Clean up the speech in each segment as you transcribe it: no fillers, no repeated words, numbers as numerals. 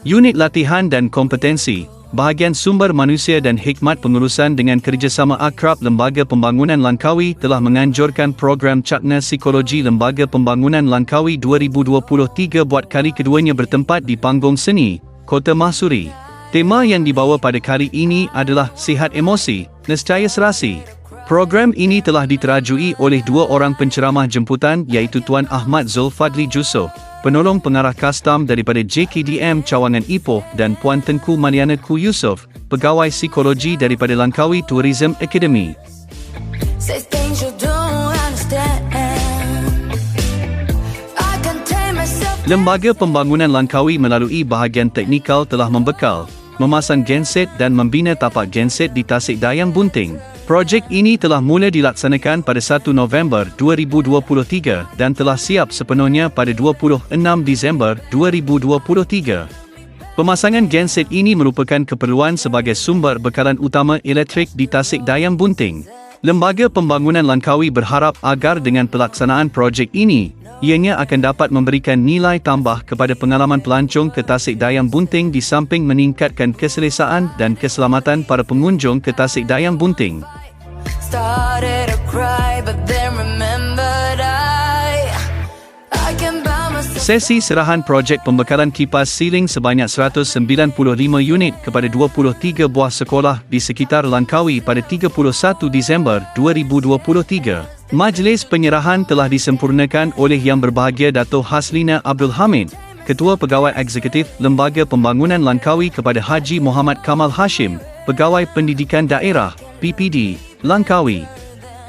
Unit Latihan dan Kompetensi, Bahagian Sumber Manusia dan Hikmat Pengurusan dengan kerjasama akrab Lembaga Pembangunan Langkawi telah menganjurkan program Cakna Psikologi Lembaga Pembangunan Langkawi 2023 buat kali keduanya bertempat di panggung seni, Kota Mahsuri. Tema yang dibawa pada kali ini adalah Sihat Emosi, Nescaya Serasi. Program ini telah diterajui oleh dua orang penceramah jemputan iaitu Tuan Ahmad Zulfadli Jusof, penolong pengarah kastam daripada JKDM Cawangan Ipoh, dan Puan Tengku Mariana Ku Yusof, pegawai psikologi daripada Langkawi Tourism Academy. Lembaga Pembangunan Langkawi melalui bahagian teknikal telah membekal, memasang genset dan membina tapak genset di Tasik Dayang Bunting. Projek ini telah mula dilaksanakan pada 1 November 2023 dan telah siap sepenuhnya pada 26 Disember 2023. Pemasangan genset ini merupakan keperluan sebagai sumber bekalan utama elektrik di Tasik Dayang Bunting. Lembaga Pembangunan Langkawi berharap agar dengan pelaksanaan projek ini, ianya akan dapat memberikan nilai tambah kepada pengalaman pelancong ke Tasik Dayang Bunting di samping meningkatkan keselesaan dan keselamatan para pengunjung ke Tasik Dayang Bunting. Sesi serahan projek pembekalan kipas siling sebanyak 195 unit kepada 23 buah sekolah di sekitar Langkawi pada 31 Disember 2023. Majlis penyerahan telah disempurnakan oleh Yang Berbahagia Dato' Haslina Abdul Hamid, Ketua Pegawai Eksekutif Lembaga Pembangunan Langkawi kepada Haji Muhammad Kamal Hashim, Pegawai Pendidikan Daerah, PPD, Langkawi.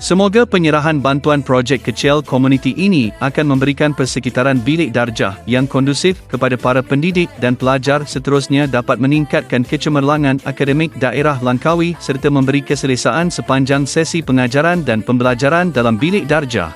Semoga penyerahan bantuan projek kecil komuniti ini akan memberikan persekitaran bilik darjah yang kondusif kepada para pendidik dan pelajar, seterusnya dapat meningkatkan kecemerlangan akademik daerah Langkawi serta memberi keselesaan sepanjang sesi pengajaran dan pembelajaran dalam bilik darjah.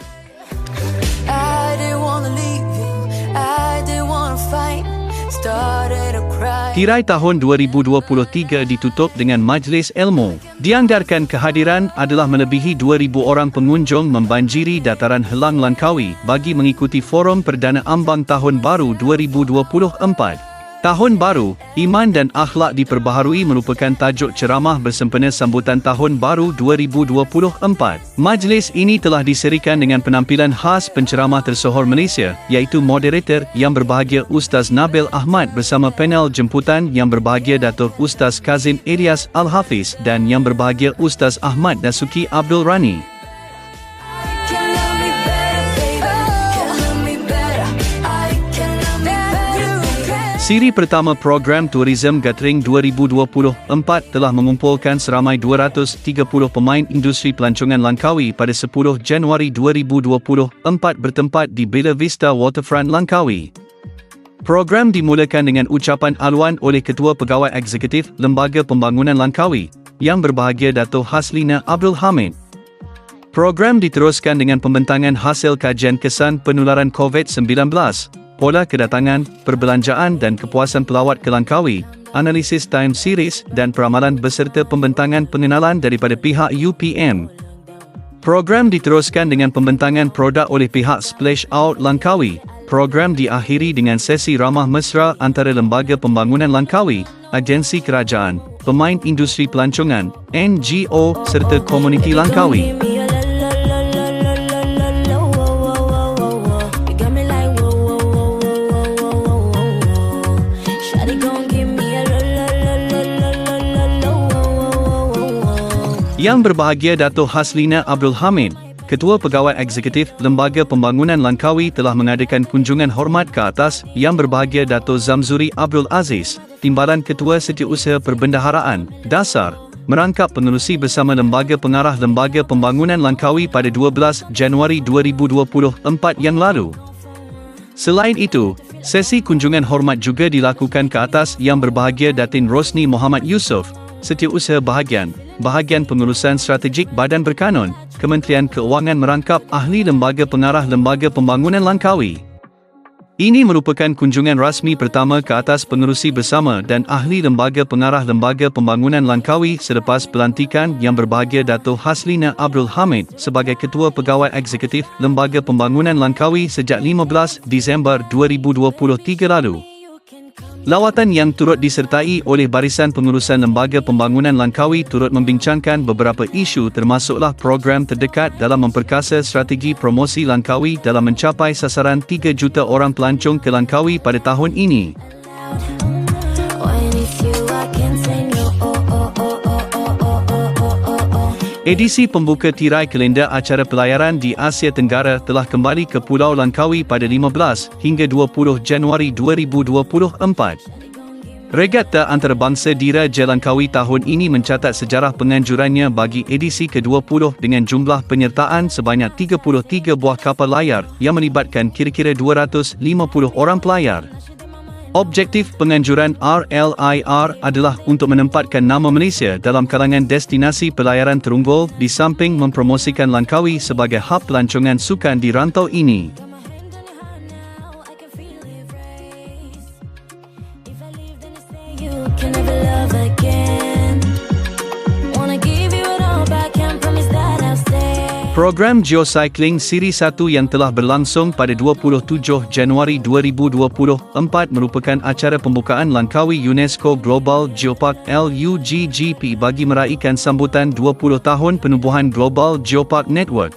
Tirai tahun 2023 ditutup dengan Majlis Ilmu. Dianggarkan kehadiran adalah melebihi 2,000 orang pengunjung membanjiri dataran Helang Langkawi bagi mengikuti Forum Perdana Ambang Tahun Baru 2024. Tahun Baru, Iman dan Akhlak Diperbaharui merupakan tajuk ceramah bersempena sambutan Tahun Baru 2024. Majlis ini telah diserikan dengan penampilan khas penceramah tersohor Malaysia, iaitu moderator Yang Berbahagia Ustaz Nabil Ahmad bersama panel jemputan Yang Berbahagia Datuk Ustaz Kazim Ilyas Al-Hafiz dan Yang Berbahagia Ustaz Ahmad Dasuki Abdul Rani. Siri pertama program Tourism Gathering 2024 telah mengumpulkan seramai 230 pemain industri pelancongan Langkawi pada 10 Januari 2024 bertempat di Bella Vista Waterfront Langkawi. Program dimulakan dengan ucapan aluan oleh Ketua Pegawai Eksekutif Lembaga Pembangunan Langkawi, Yang Berbahagia Dato' Haslina Abdul Hamid. Program diteruskan dengan pembentangan hasil kajian kesan penularan COVID-19, pola kedatangan, perbelanjaan dan kepuasan pelawat ke Langkawi, analisis time series dan peramalan beserta pembentangan pengenalan daripada pihak UPM. Program diteruskan dengan pembentangan produk oleh pihak Splash Out Langkawi. Program diakhiri dengan sesi ramah mesra antara Lembaga Pembangunan Langkawi, agensi kerajaan, pemain industri pelancongan, NGO serta komuniti Langkawi. Yang Berbahagia Dato' Haslina Abdul Hamid, Ketua Pegawai Eksekutif Lembaga Pembangunan Langkawi telah mengadakan kunjungan hormat ke atas Yang Berbahagia Dato' Zamzuri Abdul Aziz, Timbalan Ketua Setiausaha Perbendaharaan, Dasar, merangkap pengerusi bersama Lembaga Pengarah Lembaga Pembangunan Langkawi pada 12 Januari 2024 yang lalu. Selain itu, sesi kunjungan hormat juga dilakukan ke atas Yang Berbahagia Datin Rosni Muhammad Yusof, Setiausaha Bahagian Pengurusan Strategik Badan Berkanun, Kementerian Keuangan merangkap ahli Lembaga Pengarah Lembaga Pembangunan Langkawi. Ini merupakan kunjungan rasmi pertama ke atas pengerusi bersama dan ahli Lembaga Pengarah Lembaga Pembangunan Langkawi selepas pelantikan Yang Berbahagia Dato' Haslina Abdul Hamid sebagai Ketua Pegawai Eksekutif Lembaga Pembangunan Langkawi sejak 15 Disember 2023 lalu. Lawatan yang turut disertai oleh barisan pengurusan Lembaga Pembangunan Langkawi turut membincangkan beberapa isu termasuklah program terdekat dalam memperkasa strategi promosi Langkawi dalam mencapai sasaran 3 juta orang pelancong ke Langkawi pada tahun ini. Edisi pembuka tirai kalender acara pelayaran di Asia Tenggara telah kembali ke Pulau Langkawi pada 15 hingga 20 Januari 2024. Regata antarabangsa Diraja Langkawi tahun ini mencatat sejarah penganjurannya bagi edisi ke-20 dengan jumlah penyertaan sebanyak 33 buah kapal layar yang melibatkan kira-kira 250 orang pelayar. Objektif penganjuran RLIR adalah untuk menempatkan nama Malaysia dalam kalangan destinasi pelayaran terunggul di samping mempromosikan Langkawi sebagai hub pelancongan sukan di rantau ini. Program Geocycling Siri 1 yang telah berlangsung pada 27 Januari 2024 merupakan acara pembukaan Langkawi UNESCO Global Geopark LUGGP bagi meraihkan sambutan 20 tahun penubuhan Global Geopark Network.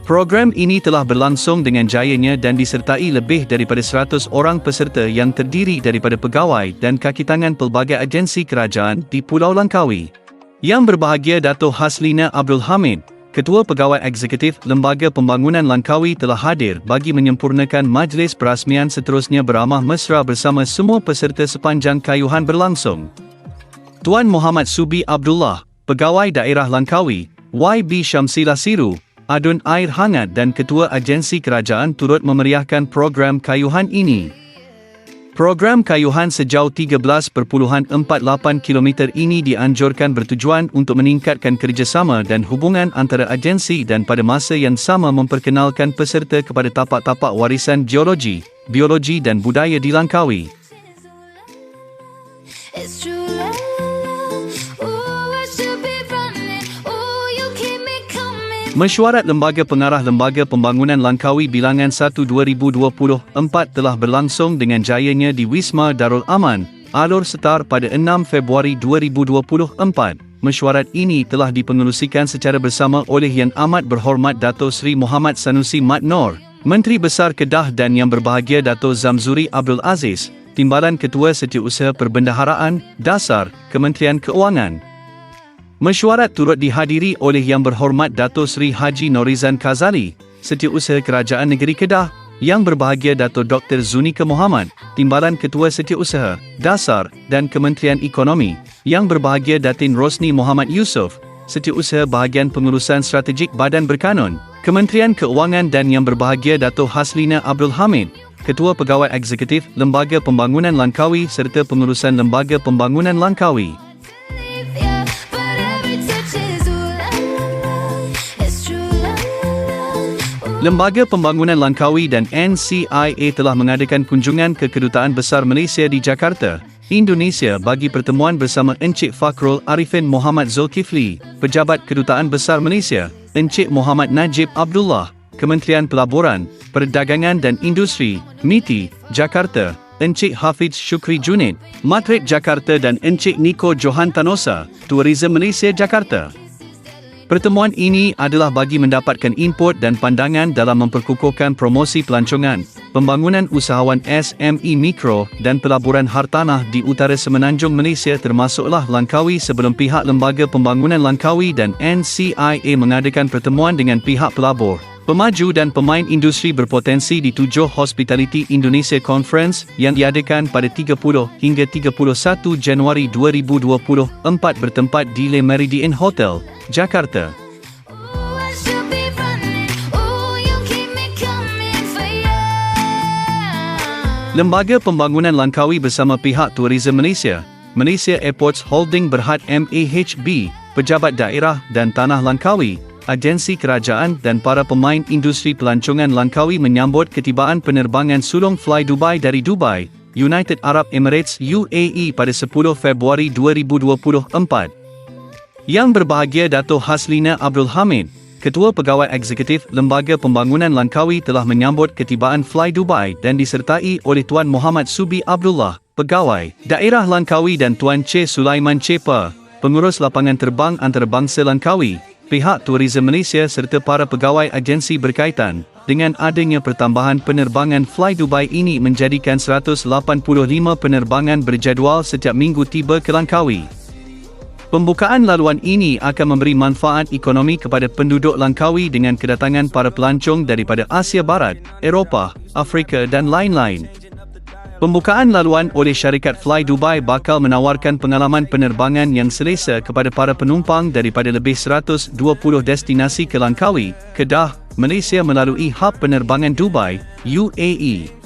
Program ini telah berlangsung dengan jayanya dan disertai lebih daripada 100 orang peserta yang terdiri daripada pegawai dan kaki tangan pelbagai agensi kerajaan di Pulau Langkawi. Yang berbahagia Dato' Haslina Abdul Hamid, Ketua Pegawai Eksekutif Lembaga Pembangunan Langkawi telah hadir bagi menyempurnakan majlis perasmian seterusnya beramah mesra bersama semua peserta sepanjang kayuhan berlangsung. Tuan Muhammad Subi Abdullah, Pegawai Daerah Langkawi, YB Syamsilah Siru, Adun Air Hangat dan Ketua Agensi Kerajaan turut memeriahkan program kayuhan ini. Program kayuhan sejauh 13.48 km ini dianjurkan bertujuan untuk meningkatkan kerjasama dan hubungan antara agensi dan pada masa yang sama memperkenalkan peserta kepada tapak-tapak warisan geologi, biologi dan budaya di Langkawi. Mesyuarat Lembaga Pengarah Lembaga Pembangunan Langkawi Bilangan 1 2024 telah berlangsung dengan jayanya di Wisma Darul Aman, Alor Setar pada 6 Februari 2024. Mesyuarat ini telah dipengerusikan secara bersama oleh Yang Amat Berhormat Dato' Sri Muhammad Sanusi Mat Nor, Menteri Besar Kedah dan Yang Berbahagia Dato' Zamzuri Abdul Aziz, Timbalan Ketua Setiausaha Perbendaharaan Dasar, Kementerian Keuangan. Mesyuarat turut dihadiri oleh Yang Berhormat Dato' Sri Haji Norizan Kazali, Setiausaha Kerajaan Negeri Kedah, Yang Berbahagia Dato' Dr. Zunika Muhammad, Timbalan Ketua Setiausaha Dasar dan Kementerian Ekonomi, Yang Berbahagia Datin Rosni Muhammad Yusof, Setiausaha Bahagian Pengurusan Strategik Badan Berkanun, Kementerian Keuangan dan Yang Berbahagia Dato' Haslina Abdul Hamid, Ketua Pegawai Eksekutif Lembaga Pembangunan Langkawi serta Pengurusan Lembaga Pembangunan Langkawi. Lembaga Pembangunan Langkawi dan NCIA telah mengadakan kunjungan ke Kedutaan Besar Malaysia di Jakarta, Indonesia bagi pertemuan bersama Encik Fakhrul Arifin Muhammad Zulkifli, Pejabat Kedutaan Besar Malaysia, Encik Muhammad Najib Abdullah, Kementerian Pelaburan, Perdagangan dan Industri, MITI, Jakarta, Encik Hafiz Syukri Junid, Matrik Jakarta dan Encik Niko Johan Tanosa, Tourism Malaysia Jakarta. Pertemuan ini adalah bagi mendapatkan input dan pandangan dalam memperkukuhkan promosi pelancongan, pembangunan usahawan SME mikro dan pelaburan hartanah di utara semenanjung Malaysia termasuklah Langkawi sebelum pihak Lembaga Pembangunan Langkawi dan NCIA mengadakan pertemuan dengan pihak pelabur, pemaju dan pemain industri berpotensi di 7 Hospitality Indonesia Conference yang diadakan pada 30 hingga 31 Januari 2024 bertempat di Le Méridien Hotel, Jakarta. Lembaga Pembangunan Langkawi bersama pihak Tourism Malaysia, Malaysia Airports Holding Berhad MAHB, Pejabat Daerah dan Tanah Langkawi, agensi kerajaan dan para pemain industri pelancongan Langkawi menyambut ketibaan penerbangan sulung Fly Dubai dari Dubai, United Arab Emirates UAE pada 10 Februari 2024. Yang Berbahagia Dato' Haslina Abdul Hamid, Ketua Pegawai Eksekutif Lembaga Pembangunan Langkawi telah menyambut ketibaan Fly Dubai dan disertai oleh Tuan Muhammad Subi Abdullah, Pegawai Daerah Langkawi dan Tuan C. Sulaiman Cepa, Pengurus Lapangan Terbang Antarabangsa Langkawi, pihak Tourism Malaysia serta para pegawai agensi berkaitan. Dengan adanya pertambahan penerbangan Fly Dubai ini menjadikan 185 penerbangan berjadual setiap minggu tiba ke Langkawi. Pembukaan laluan ini akan memberi manfaat ekonomi kepada penduduk Langkawi dengan kedatangan para pelancong daripada Asia Barat, Eropah, Afrika dan lain-lain. Pembukaan laluan oleh syarikat Fly Dubai bakal menawarkan pengalaman penerbangan yang selesa kepada para penumpang daripada lebih 120 destinasi ke Langkawi, Kedah, Malaysia melalui hub penerbangan Dubai, UAE.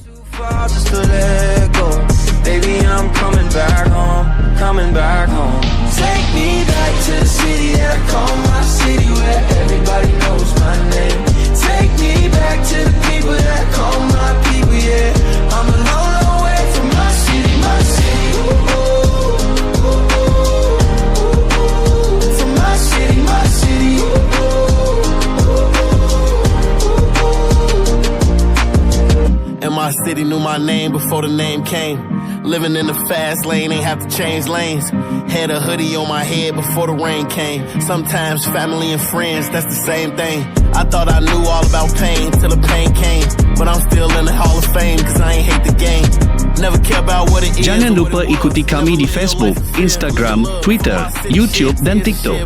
Take me back to the city that I call my city, where everybody knows my name. Take me back to the people that I call my people, yeah. I'm a long, long way from my city, my city. Ooh, ooh, ooh, ooh. From my city, my city. Ooh, ooh, ooh, ooh. And my city knew my name before the name came. Living in the fast lane, ain't have to change lanes. Had a hoodie on my head before the rain came. Sometimes family and friends, that's the same thing. I thought I knew all about pain till the pain came. But I'm still in the Hall of Fame, cause I ain't hate the game. Never care about what it is. Jangan lupa ikuti kami di Facebook, Instagram, Twitter, YouTube dan TikTok.